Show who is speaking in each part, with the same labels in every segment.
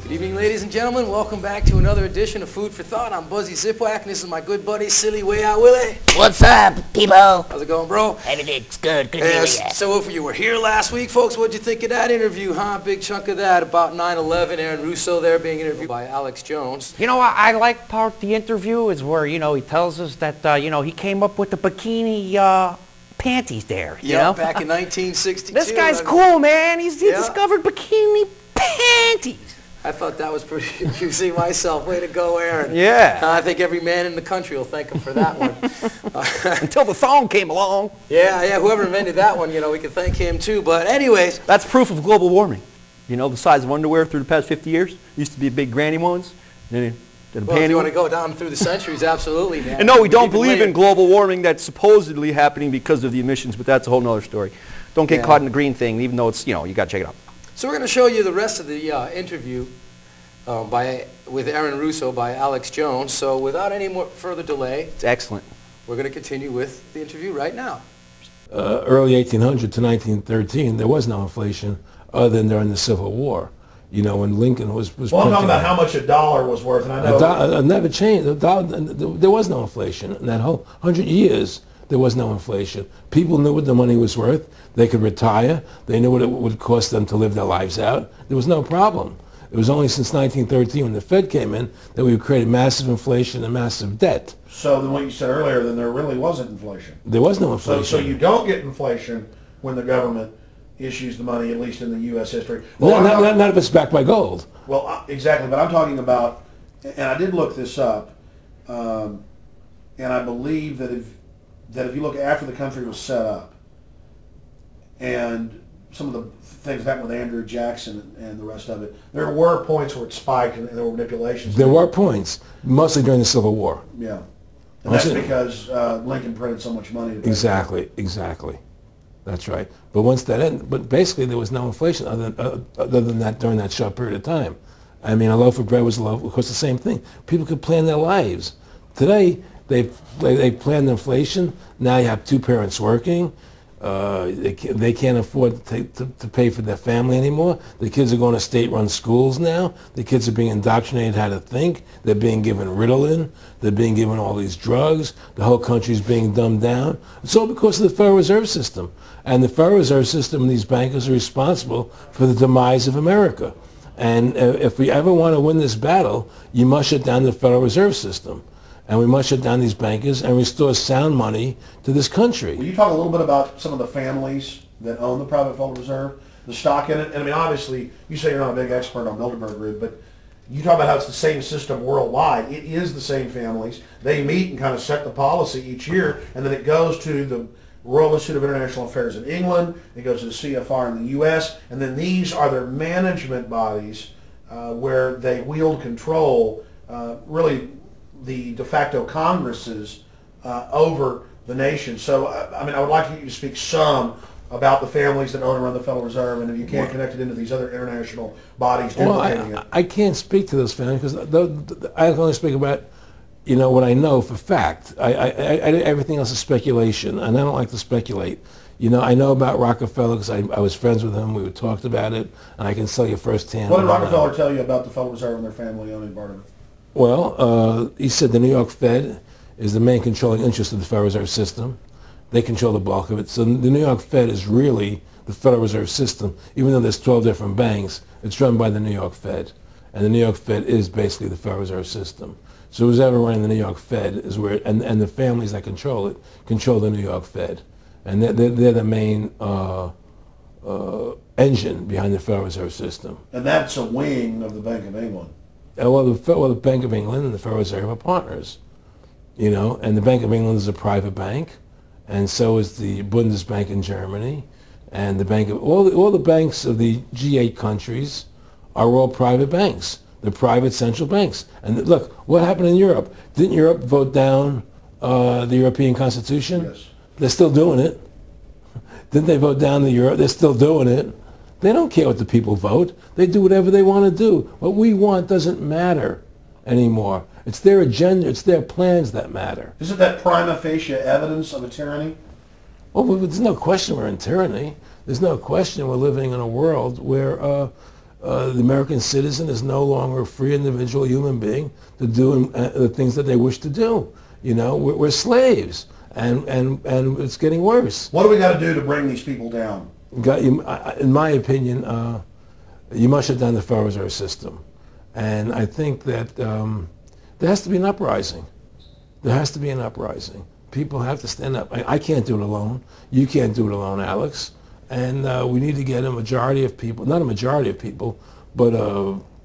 Speaker 1: Good evening, ladies and gentlemen. Welcome back to another edition of Food for Thought. I'm Buzzy Zipwhack, and this is my good buddy, Silly Way Out Willie.
Speaker 2: What's up, people?
Speaker 1: How's it going, bro?
Speaker 2: Everything's good. Good to hear you.
Speaker 1: So if you were here last week, folks, what'd you think of that interview, huh? Big chunk of that about 9/11. Aaron Russo there being interviewed by Alex Jones.
Speaker 3: You know, I like part of the interview is where, you know, he tells us that, you know, he came up with the bikini panties there, you know?
Speaker 1: Back in 1962.
Speaker 3: This guy's cool, man. He discovered bikini panties.
Speaker 1: I thought that was pretty amusing myself. Way to go, Aaron.
Speaker 3: Yeah.
Speaker 1: I think every man in the country will thank him for that one.
Speaker 3: Until the thong came along.
Speaker 1: Yeah, whoever invented that one, you know, we can thank him too. But anyways.
Speaker 4: That's proof of global warming. You know, the size of underwear through the past 50 years. Used to be big granny ones. Then
Speaker 1: well, if you want to go down through the centuries, absolutely, man.
Speaker 4: And no, we don't believe in global warming that's supposedly happening because of the emissions, but that's a whole nother story. Don't get caught in the green thing, even though it's, you know, you got to check it out.
Speaker 1: So we're going to show you the rest of the interview with Aaron Russo by Alex Jones. So without any more further delay,
Speaker 4: It's excellent.
Speaker 1: we're going to continue with the interview right now.
Speaker 5: Early 1800 to 1913, there was no inflation other than during the Civil War. You know, when Lincoln was
Speaker 6: Well, I'm talking about how much a dollar was worth, and I know...
Speaker 5: never changed. There was no inflation. In that whole 100 years, there was no inflation. People knew what the money was worth. They could retire. They knew what it would cost them to live their lives out. There was no problem. It was only since 1913 when the Fed came in that we created massive inflation and massive debt.
Speaker 6: So then what you said earlier, then there really wasn't inflation.
Speaker 5: There was no inflation.
Speaker 6: So you don't get inflation when the government issues the money, at least in the U.S. history.
Speaker 5: Well, not if it's backed by gold.
Speaker 6: Well, exactly, but I'm talking about, and I did look this up, and I believe that if you look after the country was set up, and some of the things that happened with Andrew Jackson and the rest of it, there were points where it spiked and there were manipulations.
Speaker 5: There were points, mostly during the Civil War.
Speaker 6: Yeah, and that's because Lincoln printed so much money. To
Speaker 5: Exactly. That's right. But once that ended, but basically there was no inflation other than that during that short period of time. I mean, a loaf of bread was a loaf. Of course, the same thing. People could plan their lives. Today, they planned inflation. Now you have two parents working. They can't afford to pay for their family anymore. The kids are going to state-run schools now. The kids are being indoctrinated how to think. They're being given Ritalin. They're being given all these drugs. The whole country's being dumbed down. It's all because of the Federal Reserve System. And the Federal Reserve System and these bankers are responsible for the demise of America. And if we ever want to win this battle, you must shut down the Federal Reserve System. And we must shut down these bankers and restore sound money to this country.
Speaker 6: Will you talk a little bit about some of the families that own the private Federal Reserve, the stock in it? And I mean, obviously, you say you're not a big expert on Bilderberg Group, but you talk about how it's the same system worldwide. It is the same families. They meet and kind of set the policy each year, and then it goes to the Royal Institute of International Affairs in England, it goes to the CFR in the U.S., and then these are their management bodies where they wield control, really the de facto Congresses over the nation. So, I mean, I would like you to speak some about the families that own and run the Federal Reserve, and if you can't connect it into these other international bodies duplicating it.
Speaker 5: I can't speak to those families because I can only speak about, you know, what I know for fact. Everything else is speculation, and I don't like to speculate. You know, I know about Rockefeller because I was friends with him. We talked about it, and I can tell you firsthand.
Speaker 6: What did Rockefeller tell you about the Federal Reserve and their family owning part of it?
Speaker 5: Well, he said the New York Fed is the main controlling interest of the Federal Reserve System. They control the bulk of it. So the New York Fed is really the Federal Reserve System. Even though there's 12 different banks, it's run by the New York Fed. And the New York Fed is basically the Federal Reserve System. So who's ever running the New York Fed is where, and the families that control it, control the New York Fed. And they're the main engine behind the Federal Reserve System.
Speaker 6: And that's a wing of the Bank of England.
Speaker 5: Well, the Bank of England and the Federal Reserve are partners, you know, and the Bank of England is a private bank, and so is the Bundesbank in Germany, and the Bank of all the banks of the G8 countries are all private banks. They're private central banks. And look, what happened in Europe? Didn't Europe vote down the European Constitution?
Speaker 6: Yes.
Speaker 5: They're still doing it. Didn't they vote down the Euro? They're still doing it. They don't care what the people vote. They do whatever they want to do. What we want doesn't matter anymore. It's their agenda. It's their plans that matter.
Speaker 6: Isn't that prima facie evidence of a tyranny?
Speaker 5: Well, there's no question we're in tyranny. There's no question we're living in a world where the American citizen is no longer a free individual human being to do the things that they wish to do. You know, we're slaves, and it's getting worse.
Speaker 6: What do we got to do to bring these people down?
Speaker 5: In my opinion, you must shut down the Federal Reserve System. And I think that there has to be an uprising. There has to be an uprising. People have to stand up. I can't do it alone. You can't do it alone, Alex. And we need to get a majority of people, not a majority of people, but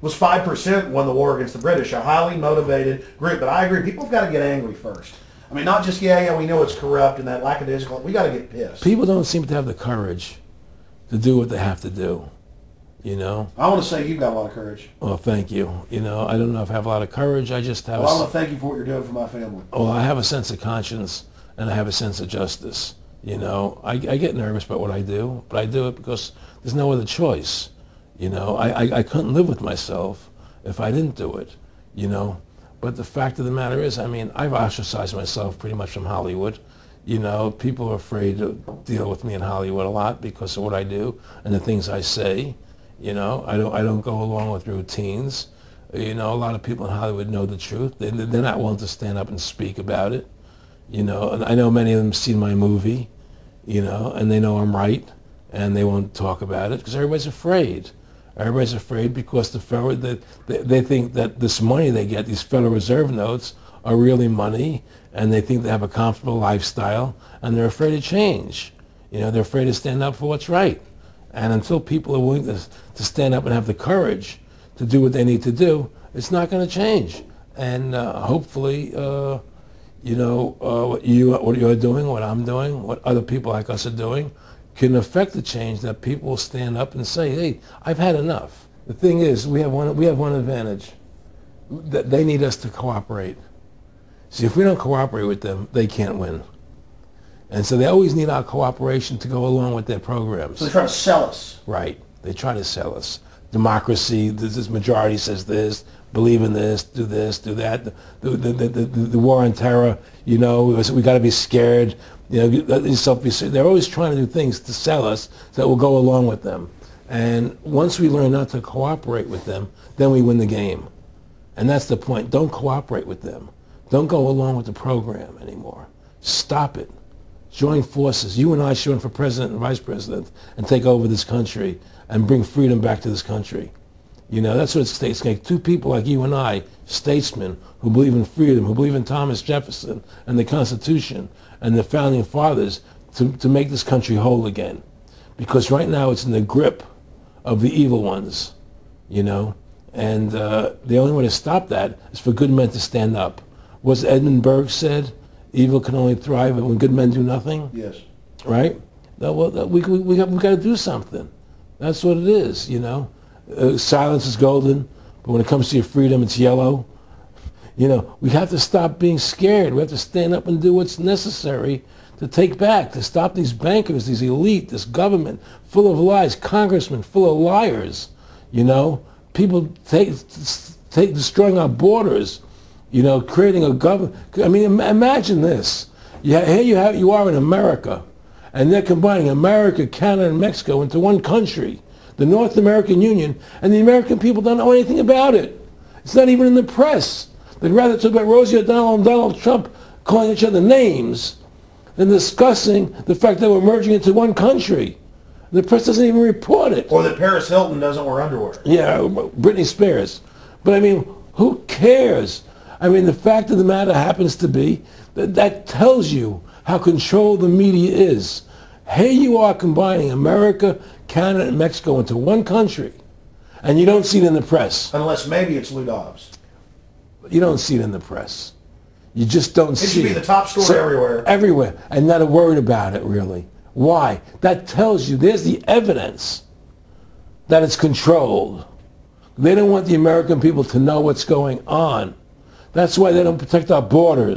Speaker 6: Was 5% won the war against the British, a highly motivated group. But I agree, people have got to get angry first. I mean, not just, yeah, we know it's corrupt and that lackadaisical. We got to get pissed.
Speaker 5: people don't seem to have the courage to do what they have to do, you know?
Speaker 6: I want to say you've got a lot of courage.
Speaker 5: Well, thank you. You know, I don't know if I have a lot of courage. I just have
Speaker 6: Well, I want to thank you for what you're doing for my family.
Speaker 5: well, I have a sense of conscience and I have a sense of justice. You know, I get nervous about what I do, but I do it because there's no other choice. You know, I couldn't live with myself if I didn't do it, you know. But the fact of the matter is, I mean, I've ostracized myself pretty much from Hollywood. You know, people are afraid to deal with me in Hollywood a lot because of what I do and the things I say. You know, I don't go along with routines. You know, a lot of people in Hollywood know the truth. They're not willing to stand up and speak about it. You know, and I know many of them have seen my movie, you know, and they know I'm right, and they won't talk about it because everybody's afraid. Everybody's afraid because they think that this money they get, these Federal Reserve notes, are really money, and they think they have a comfortable lifestyle, and they're afraid to change. You know, they're afraid to stand up for what's right. And until people are willing to stand up and have the courage to do what they need to do, it's not going to change. And hopefully, you know, what you're doing, what I'm doing, what other people like us are doing, can affect the change that people will stand up and say, hey, I've had enough. The thing is, we have one advantage, that they need us to cooperate. See, if we don't cooperate with them, they can't win. And so they always need our cooperation to go along with their programs.
Speaker 6: So they try to sell us.
Speaker 5: Right. They try to sell us. Democracy, this majority says this, believe in this, do that. The war on terror, you know, we got to be scared. You know, they're always trying to do things to sell us so that we'll go along with them. And once we learn not to cooperate with them, then we win the game. And that's the point. Don't cooperate with them. Don't go along with the program anymore. Stop it. Join forces. You and I should run for president and vice president and take over this country and bring freedom back to this country. You know, that's what it's taking. Two people like you and I, statesmen, who believe in freedom, who believe in Thomas Jefferson and the Constitution and the founding fathers to make this country whole again. Because right now it's in the grip of the evil ones, you know. And the only way to stop that is for good men to stand up. What's Edmund Burke said? Evil can only thrive when good men do nothing.
Speaker 6: Yes.
Speaker 5: Right? We got to do something. That's what it is, you know. Silence is golden, but when it comes to your freedom, it's yellow. You know, we have to stop being scared. We have to stand up and do what's necessary to take back, to stop these bankers, these elite, this government full of lies, congressmen full of liars, you know. People destroying our borders, you know, creating a government. I mean, imagine this. Here you are in America, and they're combining America, Canada, and Mexico into one country, the North American Union, and the American people don't know anything about it. It's not even in the press. They'd rather talk about Rosie O'Donnell and Donald Trump calling each other names than discussing the fact that we're merging into one country. The press doesn't even report it.
Speaker 6: Or that Paris Hilton doesn't wear underwear.
Speaker 5: Yeah, Britney Spears. But I mean, who cares? I mean, the fact of the matter happens to be that tells you how controlled the media is. Here you are combining America, Canada, and Mexico into one country, and you don't see it in the press.
Speaker 6: Unless maybe it's Lou Dobbs.
Speaker 5: You don't see it in the press. You just don't see it.
Speaker 6: It should be the top story everywhere.
Speaker 5: Everywhere, and not a word about it, really. Why? That tells you, there's the evidence that it's controlled. They don't want the American people to know what's going on. That's why they don't protect our borders.